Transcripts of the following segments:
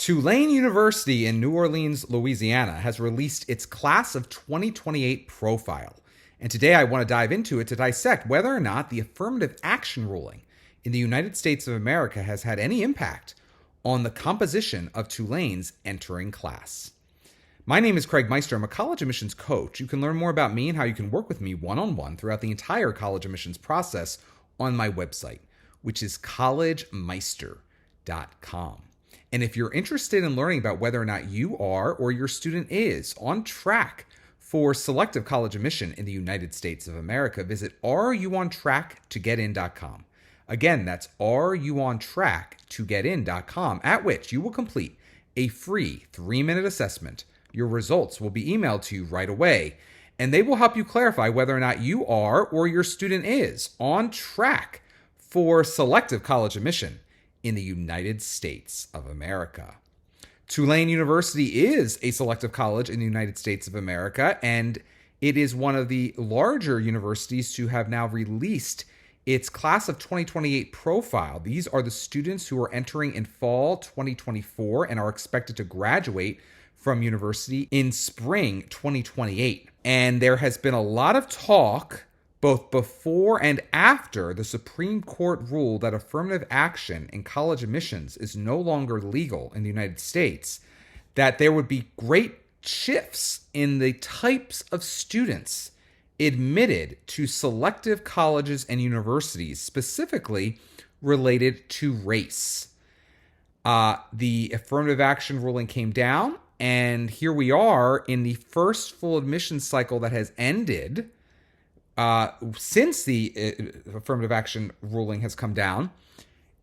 Tulane University in New Orleans, Louisiana, has released its class of 2028 profile. And today I want to dive into it to dissect whether or not the affirmative action ruling in the United States of America has had any impact on the composition of Tulane's entering class. My name is Craig Meister. I'm a college admissions coach. You can learn more about me and how you can work with me one-on-one throughout the entire college admissions process on my website, which is collegemeister.com. And if you're interested in learning about whether or not you are or your student is on track for selective college admission in the United States of America, visit areyouontracktogetin.com. Again, that's areyouontracktogetin.com, at which you will complete a free 3-minute assessment. Your results will be emailed to you right away, and they will help you clarify whether or not you are or your student is on track for selective college admission in the United States of America. Tulane University is a selective college in the United States of America, and it is one of the larger universities to have now released its class of 2028 profile. These are the students who are entering in fall 2024 and are expected to graduate from university in spring 2028. And there has been a lot of talk both before and after the Supreme Court ruled that affirmative action in college admissions is no longer legal in the United States, that there would be great shifts in the types of students admitted to selective colleges and universities, specifically related to race. The affirmative action ruling came down, and here we are in the first full admission cycle that has ended since the affirmative action ruling has come down.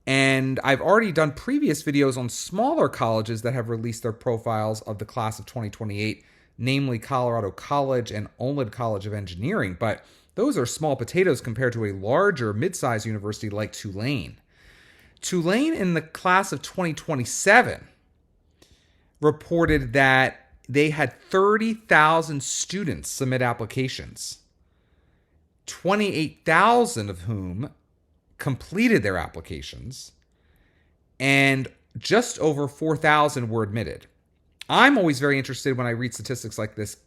And I've already done previous videos on smaller colleges that have released their profiles of the class of 2028, namely Colorado College and Olin College of Engineering. But those are small potatoes compared to a larger mid-sized university like Tulane. Tulane in the class of 2027 reported that they had 30,000 students submit applications, 28,000 of whom completed their applications, and just over 4,000 were admitted. I'm always very interested when I read statistics like this.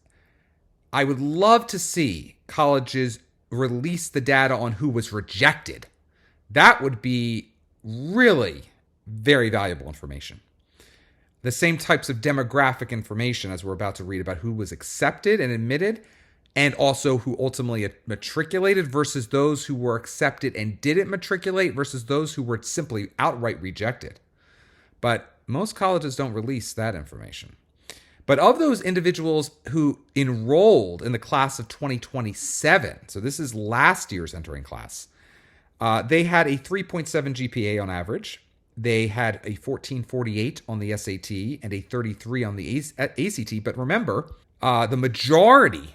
I would love to see colleges release the data on who was rejected. That would be really very valuable information. The same types of demographic information as we're about to read about who was accepted and admitted, and also who ultimately matriculated versus those who were accepted and didn't matriculate versus those who were simply outright rejected. But most colleges don't release that information. But of those individuals who enrolled in the class of 2027, so this is last year's entering class, they had a 3.7 GPA on average. They had a 1448 on the SAT and a 33 on the ACT. But remember, the majority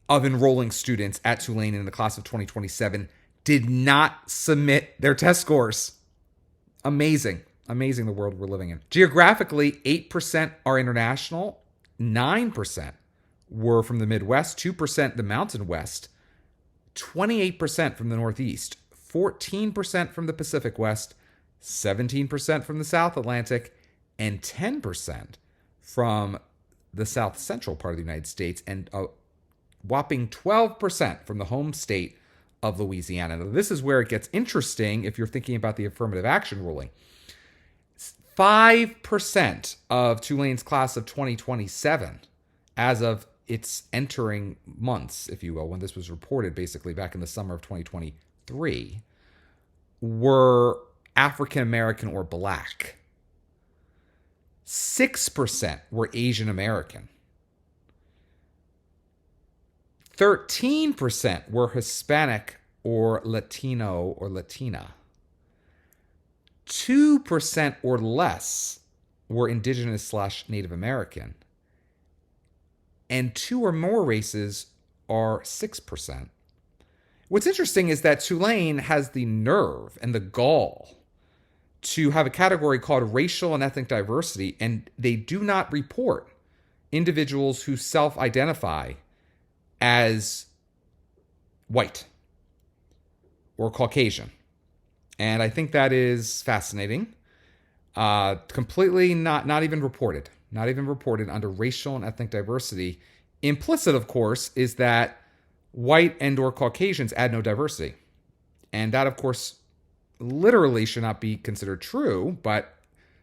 of enrolling students at Tulane in the class of 2027 did not submit their test scores. Amazing the world we're living in. Geographically, 8% are international, 9% were from the Midwest, 2% the Mountain West, 28% from the Northeast, 14% from the Pacific West, 17% from the South Atlantic, and 10% from the South Central part of the United States, and a whopping 12% from the home state of Louisiana. Now, this is where it gets interesting if you're thinking about the affirmative action ruling. 5% of Tulane's class of 2027, as of its entering months, if you will, when this was reported basically back in the summer of 2023, were African American or Black. 6% were Asian American. 13% were Hispanic or Latino or Latina. 2% or less were Indigenous/Native American. And 2 or more races are 6%. What's interesting is that Tulane has the nerve and the gall to have a category called racial and ethnic diversity, and they do not report individuals who self-identify as white or Caucasian. And I think that is fascinating. Completely not even reported. Not even reported under racial and ethnic diversity. Implicit, of course, is that white and or Caucasians add no diversity. And that, of course, literally should not be considered true, but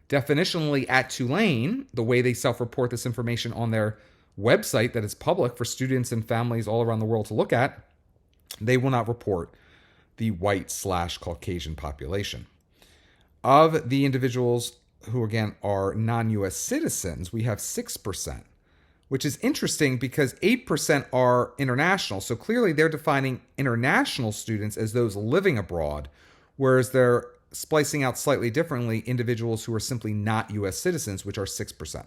definitionally at Tulane, the way they self-report this information on their website that is public for students and families all around the world to look at, they will not report the white/Caucasian population. Of the individuals who, again, are non-U.S. citizens, we have 6%, which is interesting because 8% are international. So clearly they're defining international students as those living abroad, whereas they're splicing out slightly differently individuals who are simply not U.S. citizens, which are 6%.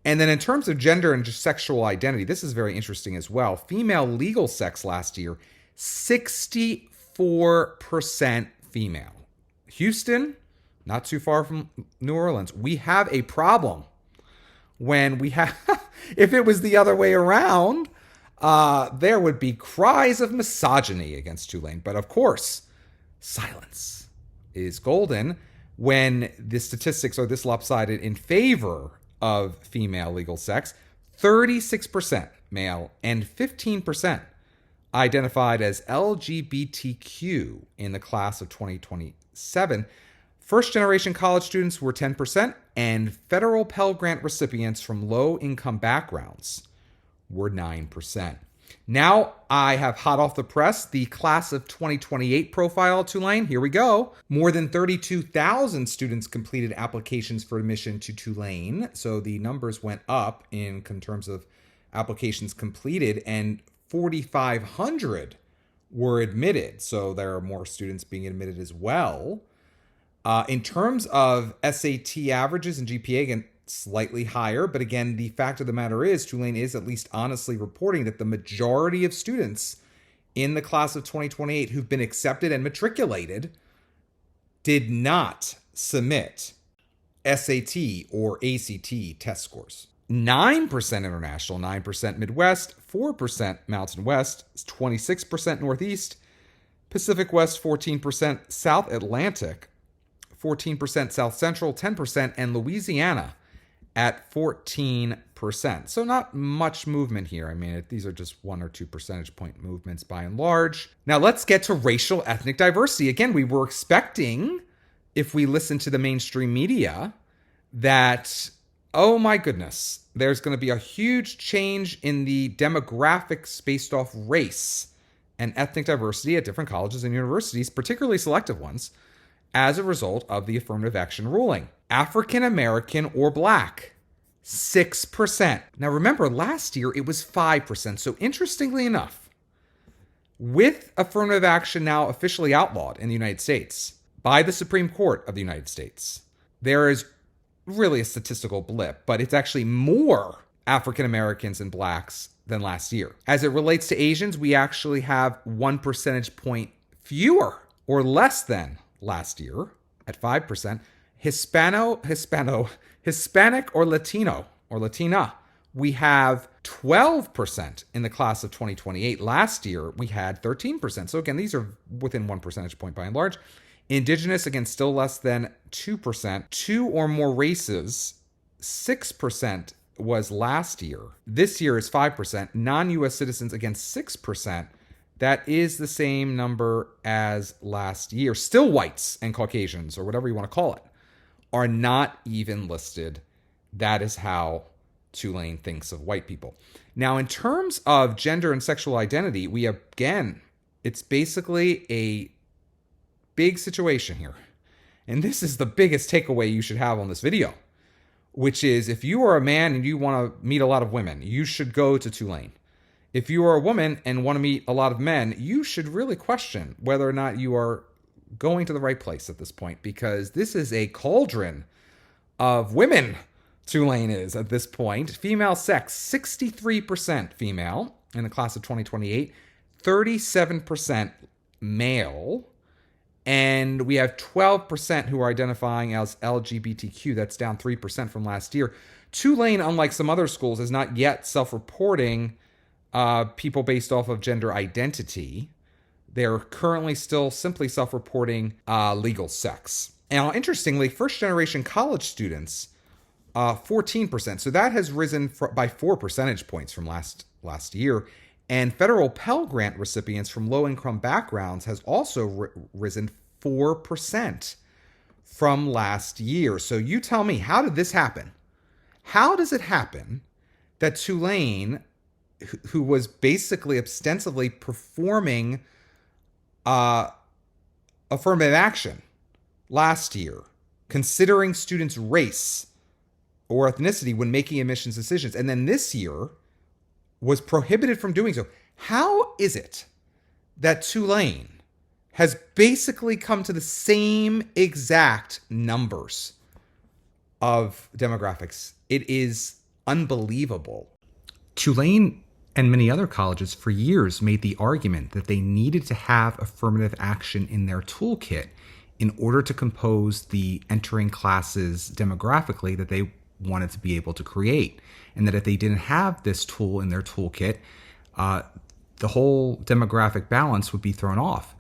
And then in terms of gender and just sexual identity, this is very interesting as well. Female legal sex last year, 64% female. Houston, not too far from New Orleans, we have a problem when we have, if it was the other way around, there would be cries of misogyny against Tulane. But of course, silence is golden when the statistics are this lopsided in favor of female legal sex. 36% male and 15% identified as LGBTQ in the class of 2027. First-generation college students were 10%, and federal Pell Grant recipients from low-income backgrounds were 9%. Now I have hot off the press the class of 2028 profile at Tulane. Here we go. More than 32,000 students completed applications for admission to Tulane. So the numbers went up in terms of applications completed, and 4,500 were admitted. So there are more students being admitted as well. In terms of SAT averages and GPA, again, slightly higher. But again, the fact of the matter is Tulane is at least honestly reporting that the majority of students in the class of 2028 who've been accepted and matriculated did not submit SAT or ACT test scores. 9% international, 9% Midwest, 4% Mountain West, 26% Northeast, Pacific West, 14%, South Atlantic, 14% South Central, 10%, and Louisiana at 14%. So not much movement here. I mean, these are just 1 or 2 percentage point movements by and large. Now let's get to racial ethnic diversity. Again, we were expecting, if we listen to the mainstream media, that, oh my goodness, there's going to be a huge change in the demographics based off race and ethnic diversity at different colleges and universities, particularly selective ones, as a result of the affirmative action ruling. African American or Black, 6%. Now remember, last year it was 5%. So interestingly enough, with affirmative action now officially outlawed in the United States by the Supreme Court of the United States, there is really a statistical blip, but it's actually more African Americans and Blacks than last year. As it relates to Asians, we actually have 1 percentage point fewer or less than last year at 5%. Hispanic or Latino or Latina, we have 12% in the class of 2028. Last year, we had 13%. So again, these are within 1 percentage point by and large. Indigenous, again, still less than 2%. 2 or more races, 6% was last year. This year is 5%. Non-U.S. citizens, again, 6%. That is the same number as last year. Still whites and Caucasians, or whatever you want to call it, are not even listed. That is how Tulane thinks of white people. Now, in terms of gender and sexual identity, we again, it's basically a big situation here. And this is the biggest takeaway you should have on this video, which is if you are a man and you want to meet a lot of women, you should go to Tulane. If you are a woman and want to meet a lot of men, you should really question whether or not you are going to the right place at this point, because this is a cauldron of women. Tulane is at this point. Female sex, 63% female in the class of 2028, 37% male, and we have 12% who are identifying as LGBTQ. That's down 3% from last year. Tulane, unlike some other schools, is not yet self-reporting people based off of gender identity. They're currently still simply self-reporting legal sex. Now, interestingly, first-generation college students, 14%. So that has risen by 4 percentage points from last year. And federal Pell Grant recipients from low-income backgrounds has also risen 4% from last year. So you tell me, how did this happen? How does it happen that Tulane, who was basically ostensibly performing affirmative action last year, considering students' race or ethnicity when making admissions decisions, and then this year was prohibited from doing so? How is it that Tulane has basically come to the same exact numbers of demographics? It is unbelievable. Tulane and many other colleges for years made the argument that they needed to have affirmative action in their toolkit in order to compose the entering classes demographically that they wanted to be able to create. And that if they didn't have this tool in their toolkit, the whole demographic balance would be thrown off.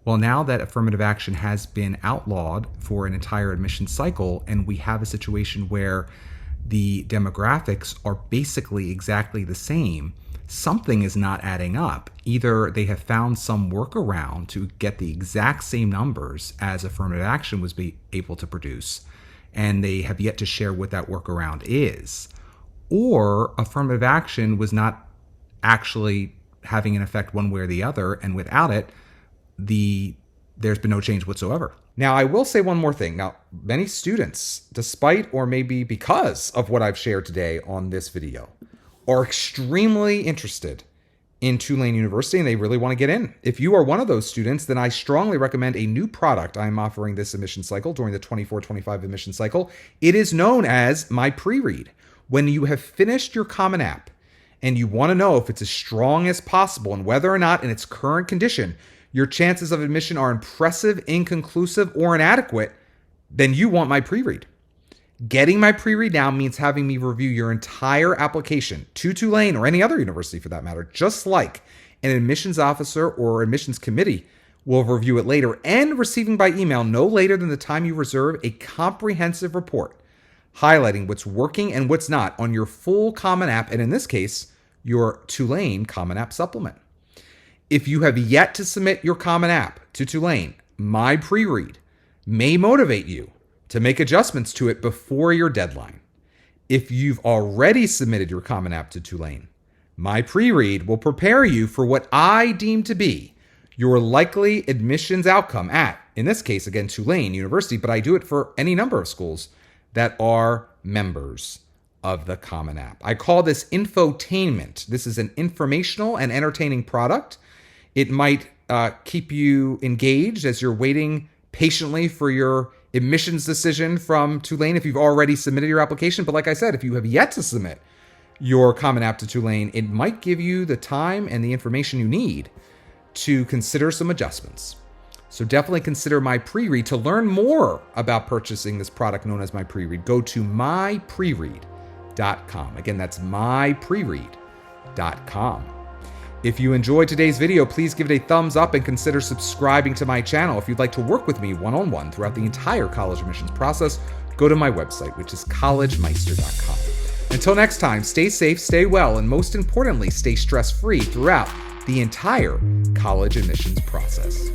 Well, now that affirmative action has been outlawed for an entire admission cycle, and we have a situation where the demographics are basically exactly the same, something is not adding up. Either they have found some workaround to get the exact same numbers as affirmative action was able to produce, and they have yet to share what that workaround is, or affirmative action was not actually having an effect one way or the other, and without it, there's been no change whatsoever. Now, I will say one more thing. Now, many students, despite or maybe because of what I've shared today on this video, are extremely interested in Tulane University and they really want to get in. If you are one of those students, then I strongly recommend a new product I'm offering this admission cycle during the 24-25 admission cycle. It is known as my Pread. When you have finished your Common App and you want to know if it's as strong as possible and whether or not in its current condition your chances of admission are impressive, inconclusive, or inadequate, then you want my Pread. Getting my Pread now means having me review your entire application to Tulane or any other university for that matter, just like an admissions officer or admissions committee will review it later, and receiving by email no later than the time you reserve a comprehensive report highlighting what's working and what's not on your full Common App, and in this case, your Tulane Common App supplement. If you have yet to submit your Common App to Tulane, my Pread may motivate you to make adjustments to it before your deadline. If you've already submitted your Common App to Tulane, my Pread will prepare you for what I deem to be your likely admissions outcome at, in this case, again, Tulane University, but I do it for any number of schools that are members of the Common App. I call this infotainment. This is an informational and entertaining product. It might keep you engaged as you're waiting patiently for your admissions decision from Tulane if you've already submitted your application. But like I said, if you have yet to submit your Common App to Tulane, it might give you the time and the information you need to consider some adjustments. So definitely consider my Pread. To learn more about purchasing this product known as my Pread, go to mypread.com. Again, that's mypread.com. If you enjoyed today's video, please give it a thumbs up and consider subscribing to my channel. If you'd like to work with me one-on-one throughout the entire college admissions process, go to my website, which is collegemeister.com. Until next time, stay safe, stay well, and most importantly, stay stress-free throughout the entire college admissions process.